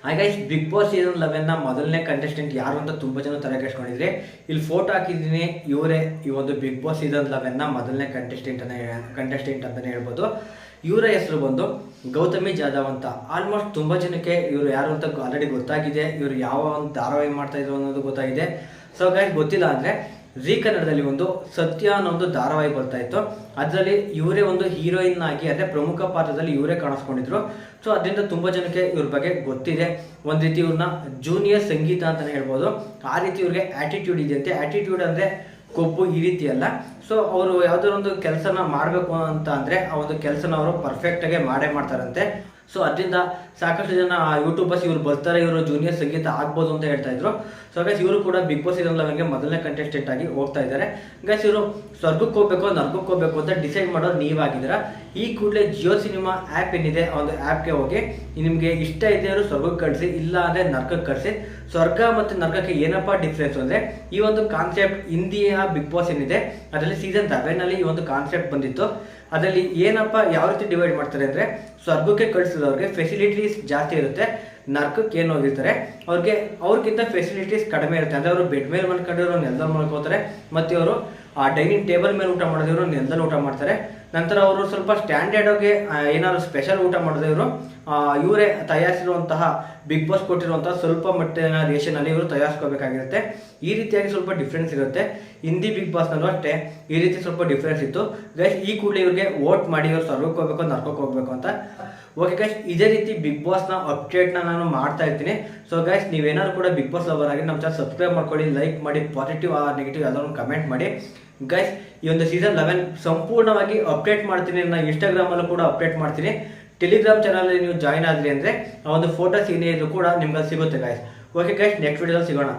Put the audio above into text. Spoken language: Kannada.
ಹಾಗೆ ಬಿಗ್ ಬಾಸ್ ಸೀಸನ್ 11ನ ಮೊದಲನೇ ಕಂಟೆಸ್ಟೆಂಟ್ ಯಾರು ಅಂತ ತುಂಬ ಜನ ತಲೆ ಕೆಡಿಸ್ಕೊಂಡಿದ್ರೆ. ಇಲ್ಲಿ ಫೋಟೋ ಹಾಕಿದ್ದೀನಿ, ಇವರೇ ಈ ಒಂದು ಬಿಗ್ ಬಾಸ್ ಸೀಸನ್ 11ನ ಮೊದಲನೇ ಕಂಟೆಸ್ಟೆಂಟ್ ಅಂತಲೇ ಹೇಳ್ಬೋದು. ಇವರ ಹೆಸರು ಬಂದು ಗೌತಮಿ ಜಾಧವ್ ಅಂತ. ಆಲ್ಮೋಸ್ಟ್ ತುಂಬ ಜನಕ್ಕೆ ಇವರು ಯಾರು ಅಂತ ಆಲ್ರೆಡಿ ಗೊತ್ತಾಗಿದೆ. ಇವರು ಯಾವ ಒಂದು ಧಾರಾವಾಹಿ ಮಾಡ್ತಾ ಇದ್ರು ಅನ್ನೋದು ಗೊತ್ತಾಗಿದೆ. ಸೊ ಗೈಸ್, ಗೊತ್ತಿಲ್ಲ ಅಂದರೆ ಜೀ ಕನ್ನಡದಲ್ಲಿ ಒಂದು ಸತ್ಯ ಅನ್ನೋ ಒಂದು ಧಾರಾವಾಹಿ ಬರ್ತಾ ಇತ್ತು. ಅದರಲ್ಲಿ ಇವರೇ ಒಂದು ಹೀರೋಯಿನ್ ಆಗಿ, ಅಂದರೆ ಪ್ರಮುಖ ಪಾತ್ರದಲ್ಲಿ ಇವರೇ ಕಾಣಿಸ್ಕೊಂಡಿದ್ರು. ಸೊ ಅದರಿಂದ ತುಂಬ ಜನಕ್ಕೆ ಇವ್ರ ಬಗ್ಗೆ ಗೊತ್ತಿದೆ. ಒಂದು ರೀತಿ ಇವ್ರನ್ನ ಜೂನಿಯರ್ ಸಂಗೀತ ಅಂತಲೇ ಹೇಳ್ಬೋದು. ಆ ರೀತಿ ಇವ್ರಿಗೆ ಆ್ಯಟಿಟ್ಯೂಡ್ ಇದೆಯಂತೆ. ಆ್ಯಟಿಟ್ಯೂಡ್ ಅಂದರೆ ಕೊಬ್ಬು ಈ ರೀತಿ ಅಲ್ಲ. ಸೊ ಅವರು ಯಾವುದಾದ್ರು ಒಂದು ಕೆಲಸನ ಮಾಡಬೇಕು ಅಂತ ಅಂದರೆ ಆ ಒಂದು ಕೆಲಸನ ಅವರು ಪರ್ಫೆಕ್ಟಾಗೆ ಮಾಡೇ ಮಾಡ್ತಾರಂತೆ. ಸೊ ಅದರಿಂದ ಸಾಕಷ್ಟು ಜನ ಯೂಟ್ಯೂಬರ್ಸ್ ಇವ್ರು ಬರ್ತಾರೆ, ಇವರು ಜೂನಿಯರ್ ಸಂಗೀತ ಆಗ್ಬೋದು ಅಂತ ಹೇಳ್ತಾ ಇದ್ರು. ಸೊ ಗೈಸ್, ಇವರು ಕೂಡ ಬಿಗ್ ಬಾಸ್ ಸೀಸನ್ 11ಗೆ ಮೊದಲನೇ ಕಂಟೆಸ್ಟೆಂಟ್ ಆಗಿ ಹೋಗ್ತಾ ಇದ್ದಾರೆ. ಗೈಸ್, ಇವರು ಸ್ವರ್ಗಕ್ಕೆ ಹೋಗ್ಬೇಕು ನರ್ಗಕ್ಕೆ ಹೋಗ್ಬೇಕು ಅಂತ ಡಿಸೈಡ್ ಮಾಡೋರು ನೀವಾಗಿದ್ದೀರಾ. ಈ ಕೂಡಲೇ ಜಿಯೋ ಸಿನಿಮಾ ಆ್ಯಪ್ ಏನಿದೆ ಆ ಒಂದು ಆ್ಯಪ್ಗೆ ಹೋಗಿ ನಿಮಗೆ ಇಷ್ಟ ಇದೆ ಅವರು ಸ್ವರ್ಗಕ್ಕೆ ಕಳಿಸಿ, ಇಲ್ಲ ಅಂದರೆ ನರ್ಕಕ್ಕೆ ಕಳಿಸಿ. ಸ್ವರ್ಗ ಮತ್ತು ನರ್ಕಕ್ಕೆ ಏನಪ್ಪ ಡಿಫ್ರೆನ್ಸ್ ಅಂದರೆ, ಈ ಒಂದು ಕಾನ್ಸೆಪ್ಟ್ ಹಿಂದಿಯ ಬಿಗ್ ಬಾಸ್ ಏನಿದೆ ಅದರಲ್ಲಿ ಸೀಸನ್ 11ನಲ್ಲಿ ಈ ಒಂದು ಕಾನ್ಸೆಪ್ಟ್ ಬಂದಿತ್ತು. ಅದರಲ್ಲಿ ಏನಪ್ಪ ಯಾವ ರೀತಿ ಡಿವೈಡ್ ಮಾಡ್ತಾರೆ ಅಂದರೆ, ಸ್ವರ್ಗಕ್ಕೆ ಕಳಿಸಿದವ್ರಿಗೆ ಫೆಸಿಲಿಟೀಸ್ ಜಾಸ್ತಿ ಇರುತ್ತೆ, ನರ್ಕಕ್ಕೆ ಏನು ಹೋಗಿರ್ತಾರೆ ಅವ್ರಿಗಿಂತ ಫೆಸಿಲಿಟೀಸ್ ಕಡಿಮೆ ಇರುತ್ತೆ. ಅಂದರೆ ಅವರು ಬೆಡ್ ಮೇಲೆ ಮಲ್ಕೊಂಡಿರೋ ನೆಲದಲ್ಲಿ ಮಲ್ಕೋತಾರೆ, ಮತ್ತು ಅವರು ಆ ಡೈನಿಂಗ್ ಟೇಬಲ್ ಮೇಲೆ ಊಟ ಮಾಡೋದಿವರು ನೆಲದಲ್ಲಿ ಊಟ ಮಾಡ್ತಾರೆ. ನಂತರ ಅವರು ಸ್ವಲ್ಪ ಸ್ಟ್ಯಾಂಡರ್ಡ್ ಆಗಿ ಏನಾದ್ರು ಸ್ಪೆಷಲ್ ಊಟ ಮಾಡಿದ್ರೆ ಇವರೇ ತಯಾರಿಸಿರುವಂತಹ ಬಿಗ್ ಬಾಸ್ ಕೊಟ್ಟಿರುವಂತಹ ಸ್ವಲ್ಪ ಮಟ್ಟಿನ ರೇಷನಲ್ಲಿ ಇವರು ತಯಾರಿಸ್ಕೋಬೇಕಾಗಿರುತ್ತೆ. ಈ ರೀತಿಯಾಗಿ ಸ್ವಲ್ಪ ಡಿಫ್ರೆನ್ಸ್ ಇರುತ್ತೆ. ಹಿಂದಿ ಬಿಗ್ ಬಾಸ್ನಲ್ಲೂ ಅಷ್ಟೇ ಈ ರೀತಿ ಸ್ವಲ್ಪ ಡಿಫ್ರೆನ್ಸ್ ಇತ್ತು. ಗೈಸ್, ಈ ಕೂಡಲೇ ಇವ್ರಿಗೆ ವೋಟ್ ಮಾಡಿ ಇವ್ರು ಸ್ವರ್ಗಕ್ಕೆ ಹೋಗ್ಬೇಕು ನರ್ಕಕ್ಕೆ ಹೋಗ್ಬೇಕು ಅಂತ. ಓಕೆ ಗೈಸ್, ಇದೇ ರೀತಿ ಬಿಗ್ ಬಾಸ್ನ ಅಪ್ಡೇಟ್ನ ನಾನು ಮಾಡ್ತಾ ಇರ್ತೀನಿ. ಸೊ ಗೈಸ್, ನೀವೇನಾದ್ರು ಕೂಡ ಬಿಗ್ ಬಾಸ್ ಲವರ್ ಆಗಿ ನಮ್ಮ ಚಾನಲ್ ಸಬ್ಸ್ಕ್ರೈಬ್ ಮಾಡ್ಕೊಳ್ಳಿ, ಲೈಕ್ ಮಾಡಿ, ಪಾಸಿಟಿವ್ ಆ ನೆಗೆಟಿವ್ ಯಾವ್ದಾದ್ರು ಕಮೆಂಟ್ ಮಾಡಿ. ಗೈಸ್, ಈ ಒಂದು ಸೀಸನ್ 11 ಸಂಪೂರ್ಣವಾಗಿ ಅಪ್ಡೇಟ್ ಮಾಡ್ತೀನಿ. ನಾನು ಇನ್ಸ್ಟಾಗ್ರಾಮಲ್ಲೂ ಕೂಡ ಅಪ್ಡೇಟ್ ಮಾಡ್ತೀನಿ. ಟೆಲಿಗ್ರಾಮ್ ಚಾನಲಲ್ಲಿ ನೀವು ಜಾಯ್ನ್ ಆದ್ರಿ ಅಂದರೆ ಆ ಒಂದು ಫೋಟೋಸ್ ಏನೇ ಇದ್ರು ಕೂಡ ನಿಮ್ಗೆ ಸಿಗುತ್ತೆ ಗೈಸ್. ಓಕೆ ಗೈಸ್, ನೆಕ್ಸ್ಟ್ ವಿಡಿಯೋದಲ್ಲಿ ಸಿಗೋಣ.